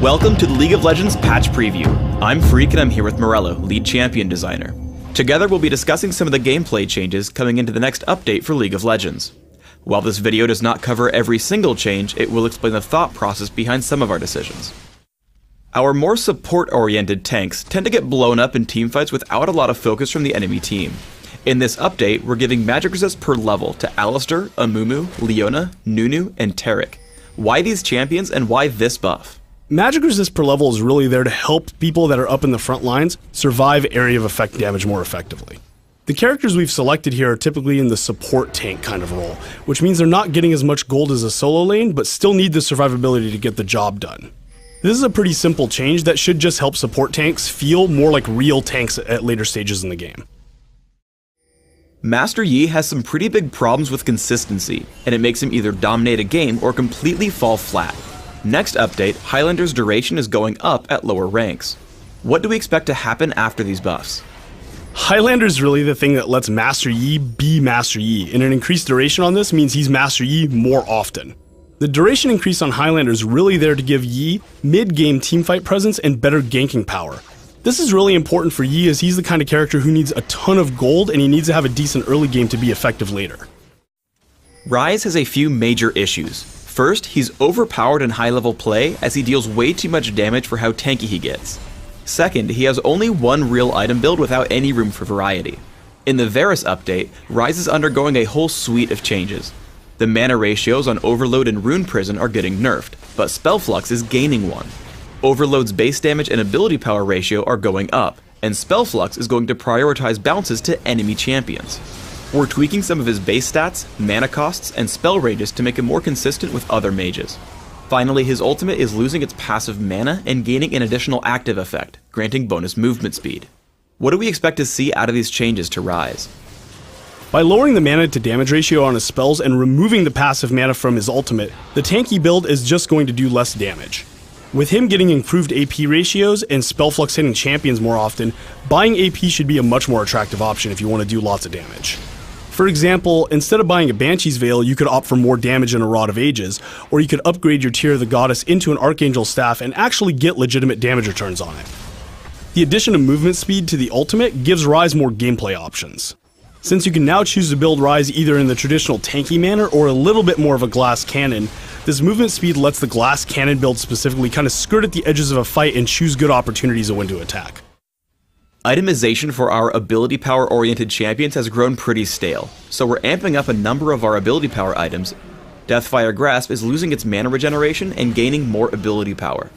Welcome to the League of Legends patch preview. I'm Freak and I'm here with Morello, lead champion designer. Together we'll be discussing some of the gameplay changes coming into the next update for League of Legends. While this video does not cover every single change, it will explain the thought process behind some of our decisions. Our more support-oriented tanks tend to get blown up in teamfights without a lot of focus from the enemy team. In this update, we're giving magic resist per level to Alistar, Amumu, Leona, Nunu, and Taric. Why these champions and why this buff? Magic resist per level is really there to help people that are up in the front lines survive area of effect damage more effectively. The characters we've selected here are typically in the support tank kind of role, which means they're not getting as much gold as a solo lane, but still need the survivability to get the job done. This is a pretty simple change that should just help support tanks feel more like real tanks at later stages in the game. Master Yi has some pretty big problems with consistency, and it makes him either dominate a game or completely fall flat. Next update, Highlander's duration is going up at lower ranks. What do we expect to happen after these buffs? Highlander's really the thing that lets Master Yi be Master Yi, and an increased duration on this means he's Master Yi more often. The duration increase on Highlander is really there to give Yi mid-game teamfight presence and better ganking power. This is really important for Yi as he's the kind of character who needs a ton of gold and he needs to have a decent early game to be effective later. Ryze has a few major issues. First, he's overpowered in high-level play as he deals way too much damage for how tanky he gets. Second, he has only one real item build without any room for variety. In the Varus update, Ryze is undergoing a whole suite of changes. The mana ratios on Overload and Rune Prison are getting nerfed, but Spell Flux is gaining one. Overload's base damage and ability power ratio are going up, and Spell Flux is going to prioritize bounces to enemy champions. We're tweaking some of his base stats, mana costs, and spell ranges to make him more consistent with other mages. Finally, his ultimate is losing its passive mana and gaining an additional active effect, granting bonus movement speed. What do we expect to see out of these changes to Ryze? By lowering the mana to damage ratio on his spells and removing the passive mana from his ultimate, the tanky build is just going to do less damage. With him getting improved AP ratios and spell flux hitting champions more often, buying AP should be a much more attractive option if you want to do lots of damage. For example, instead of buying a Banshee's Veil, you could opt for more damage and a Rod of Ages, or you could upgrade your Tear of the Goddess into an Archangel Staff and actually get legitimate damage returns on it. The addition of movement speed to the ultimate gives Ryze more gameplay options. Since you can now choose to build Ryze either in the traditional tanky manner or a little bit more of a glass cannon, this movement speed lets the glass cannon build specifically kind of skirt at the edges of a fight and choose good opportunities of when to attack. Itemization for our ability power oriented champions has grown pretty stale, so we're amping up a number of our ability power items. Deathfire Grasp is losing its mana regeneration and gaining more ability power.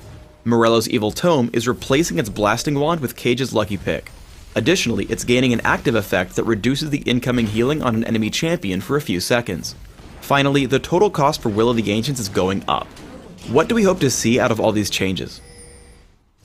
Morello's Evil Tome is replacing its Blasting Wand with Cage's Lucky Pick. Additionally, it's gaining an active effect that reduces the incoming healing on an enemy champion for a few seconds. Finally, the total cost for Will of the Ancients is going up. What do we hope to see out of all these changes?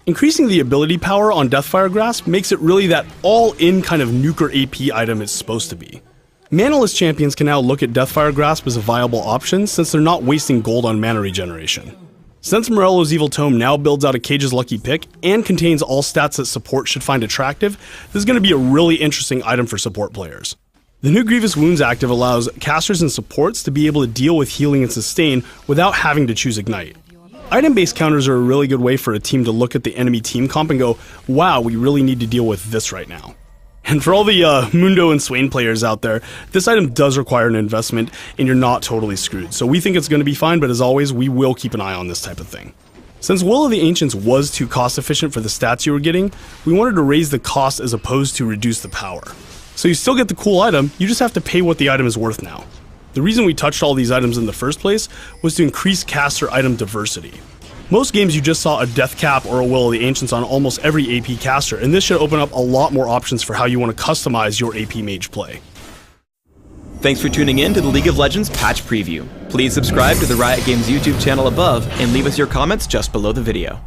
Increasing the ability power on Deathfire Grasp makes it really that all-in kind of nuker AP item it's supposed to be. Manaless champions can now look at Deathfire Grasp as a viable option since they're not wasting gold on mana regeneration. Since Morello's Evil Tome now builds out a Cage's Lucky Pick and contains all stats that support should find attractive, this is going to be a really interesting item for support players. The new Grievous Wounds active allows casters and supports to be able to deal with healing and sustain without having to choose Ignite. Item-based counters are a really good way for a team to look at the enemy team comp and go, wow, we really need to deal with this right now. And for all the Mundo and Swain players out there, this item does require an investment and you're not totally screwed. So we think it's going to be fine, but as always, we will keep an eye on this type of thing. Since Will of the Ancients was too cost efficient for the stats you were getting, we wanted to raise the cost as opposed to reduce the power. So you still get the cool item, you just have to pay what the item is worth now. The reason we touched all these items in the first place was to increase caster item diversity. Most games you just saw a Death Cap or a Will of the Ancients on almost every AP caster, and this should open up a lot more options for how you want to customize your AP mage play. Thanks for tuning in to the League of Legends patch preview. Please subscribe to the Riot Games YouTube channel above and leave us your comments just below the video.